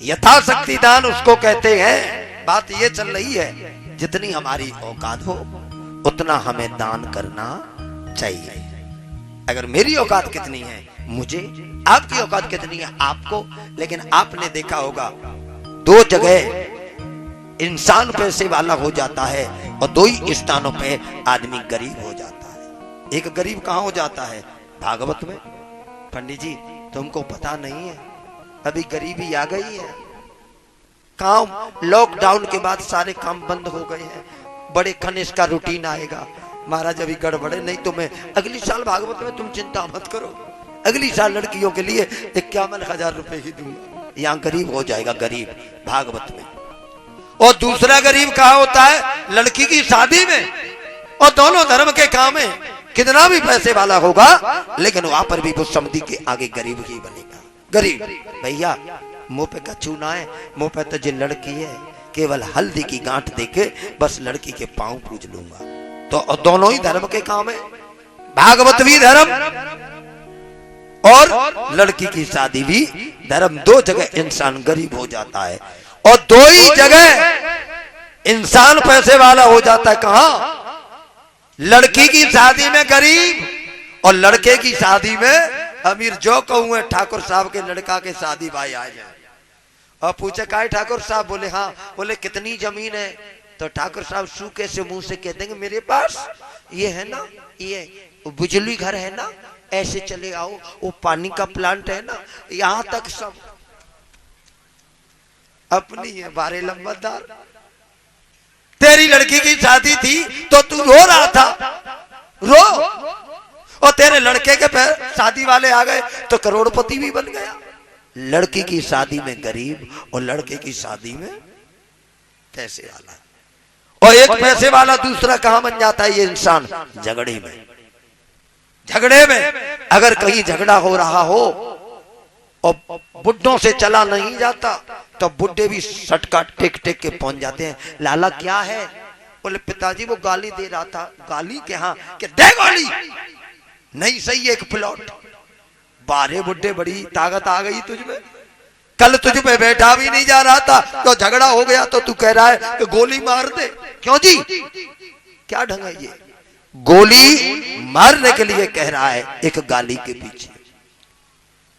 यथाशक्ति दान उसको कहते हैं। बात ये चल रही है जितनी हमारी औकात हो उतना हमें दान करना चाहिए। अगर मेरी औकात कितनी है मुझे, आपकी औकात कितनी है आपको, लेकिन आपने देखा होगा दो जगह इंसान पैसे वाला हो जाता है और दो ही स्थानों पे आदमी गरीब हो जाता है। एक गरीब कहां हो जाता है? भागवत में। पंडित जी तुमको पता नहीं है, अभी गरीबी आ गई है। काम लॉकडाउन के बाद सारे काम बंद हो गए हैं, बड़े खन इसका रूटीन आएगा। महाराज अभी गड़बड़े, नहीं तो मैं अगली साल भागवत में, तुम चिंता मत करो, अगली साल लड़कियों के लिए 51,000 रुपए ही दूंगा। यहाँ गरीब हो जाएगा, गरीब भागवत में। और दूसरा गरीब कहाँ होता है? लड़की की शादी में। और दोनों धर्म के काम है, कितना भी पैसे वाला होगा लेकिन वहां पर भी वो समझी के आगे गरीब ही बनेगा। गरीब भैया मुंह पे कछू ना है, मुंह पे तो जो लड़की है केवल हल्दी की गांठ देके बस लड़की के पांव पूज लूंगा। तो दोनों ही धर्म के काम है, भागवत भी धर्म और लड़की की शादी भी धर्म। दो जगह इंसान गरीब हो जाता है और दो ही जगह इंसान पैसे वाला हो जाता है। कहां? लड़की की शादी में गरीब और लड़के की शादी में अमीर। जो कहूँ है ठाकुर साहब के लड़का के शादी भाई आ जाए और पूछे का ठाकुर साहब? बोले हाँ। बोले कितनी जमीन है? तो ठाकुर साहब सूखे से मुंह से कह देंगे मेरे पास ये है ना, ये बिजली घर है ना, ऐसे चले आओ, वो पानी का प्लांट है ना, यहां तक सब अपनी है। बारे लंबरदार तेरी लड़की की शादी थी तो तू रो रहा था, रो, और तेरे लड़के के शादी वाले आ गए तो करोड़पति भी बन गया। लड़की की शादी में गरीब और लड़के की शादी में पैसे वाला। और एक पैसे वाला दूसरा कहां बन जाता है ये इंसान? झगड़े में। झगड़े में अगर कहीं झगड़ा हो रहा हो और बुड्ढों से चला नहीं जाता तो बुड्ढे भी सटका टेक टेक के पहुंच जाते हैं। लाला क्या है? बोले पिताजी वो गाली दे रहा था। गाली के? हाँ। कि दे गाली, नहीं सही एक प्लॉट। बारे बुड्ढे बड़ी ताकत आ गई तुझमें, कल तुझ पे बैठा भी नहीं जा रहा था तो झगड़ा हो गया तो तू कह रहा है कि गोली मार दे। क्यों जी? क्या ढंग है ये? गोली मारने के लिए कह रहा है एक गाली के पीछे।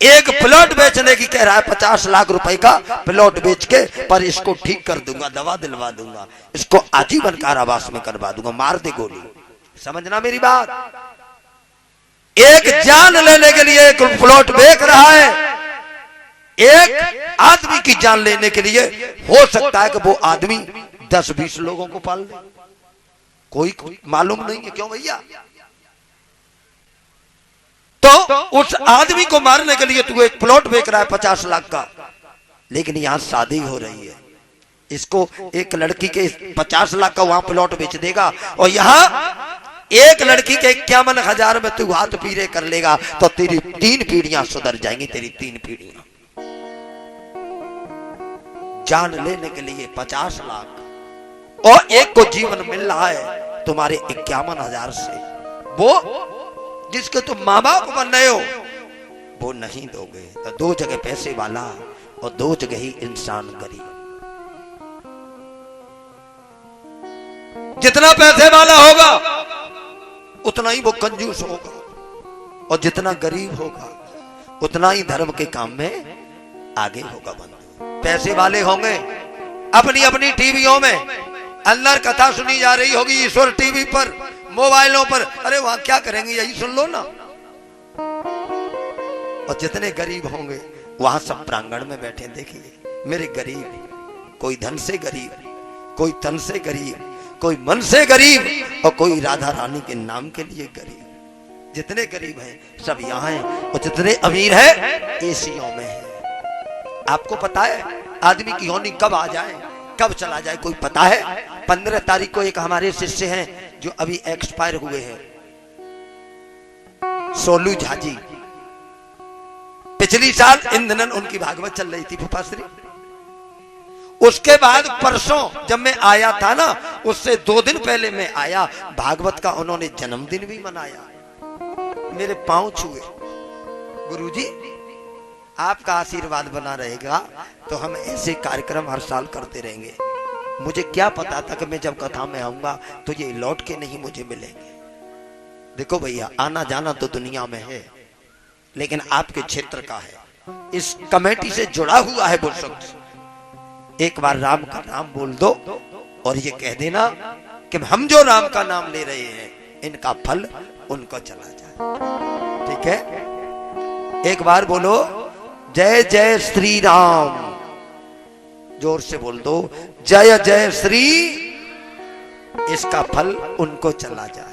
एक प्लॉट बेचने की कह रहा है, 50 लाख रुपए का प्लॉट बेच के, पर इसको ठीक कर दूंगा, दवा दिलवा दूंगा, इसको आजीवन कारावास में करवा दूंगा, मार दे गोली। समझना मेरी बात। एक जान लेने के लिए एक प्लॉट बेच रहा है, एक आदमी की जान लेने के लिए हो सकता है कि वो आदमी 10-20 लोगों को पाल ले, कोई मालूम नहीं है। क्यों भैया? तो उस आदमी को मारने के लिए तू एक प्लॉट बेच रहा है 50 लाख का, लेकिन यहां शादी हो रही है, इसको एक लड़की के 50 लाख का वहां प्लॉट बेच देगा और यहां एक लड़की के 51,000 में तू हाथ पीरे कर लेगा तो तेरी 3 पीढ़ियां सुधर जाएंगी, तेरी 3 पीढ़ियां। जान लेने के लिए 50 लाख और एक को जीवन मिल रहा है तुम्हारे 51,000 से, वो जिसके तुम माँ बाप बन रहे हो वो नहीं दोगे। तो दो जगह पैसे वाला और दो जगह ही इंसान गरीब। जितना पैसे वाला होगा उतना ही वो कंजूस होगा और जितना गरीब होगा उतना ही धर्म के काम में आगे होगा। बंधु पैसे वाले होंगे अपनी अपनी टीवियों में अंदर कथा सुनी जा रही होगी, ईश्वर टीवी पर, मोबाइलों पर, अरे वहां क्या करेंगे यही सुन लो ना। और जितने गरीब होंगे वहां सब प्रांगण में बैठे, देखिए मेरे गरीब, कोई धन से गरीब, कोई तन से गरीब, कोई मन से गरीब और कोई राधा रानी के नाम के लिए गरीब। जितने गरीब हैं सब यहाँ हैं और जितने अमीर हैं एसियों में हैं। आपको पता है आदमी की होनी कब आ जाए कब चला जाए कोई पता है? 15 तारीख को एक हमारे शिष्य हैं जो अभी एक्सपायर हुए हैं, सोलू झाजी। पिछली साल इंधन उनकी भागवत चल रही थी फुफाश्री। उसके बाद परसों जब मैं आया था ना, उससे 2 दिन पहले मैं आया, भागवत का उन्होंने जन्मदिन भी मनाया। मेरे पांव छुए, गुरुजी आपका आशीर्वाद बना रहेगा तो हम ऐसे कार्यक्रम हर साल करते रहेंगे। मुझे क्या पता था कि मैं जब कथा में आऊंगा तो ये लौट के नहीं मुझे मिलेंगे। देखो भैया, आना जाना तो दुनिया में है, लेकिन आपके क्षेत्र का है, इस कमेटी से जुड़ा हुआ है वो शख्स। एक बार राम का नाम बोल दो और ये कह देना कि हम जो राम का नाम ले रहे हैं इनका फल उनको चला जाए। ठीक है, एक बार बोलो जय जय श्री राम, जोर से बोल दो जय जय श्री, इसका फल उनको चला जाए।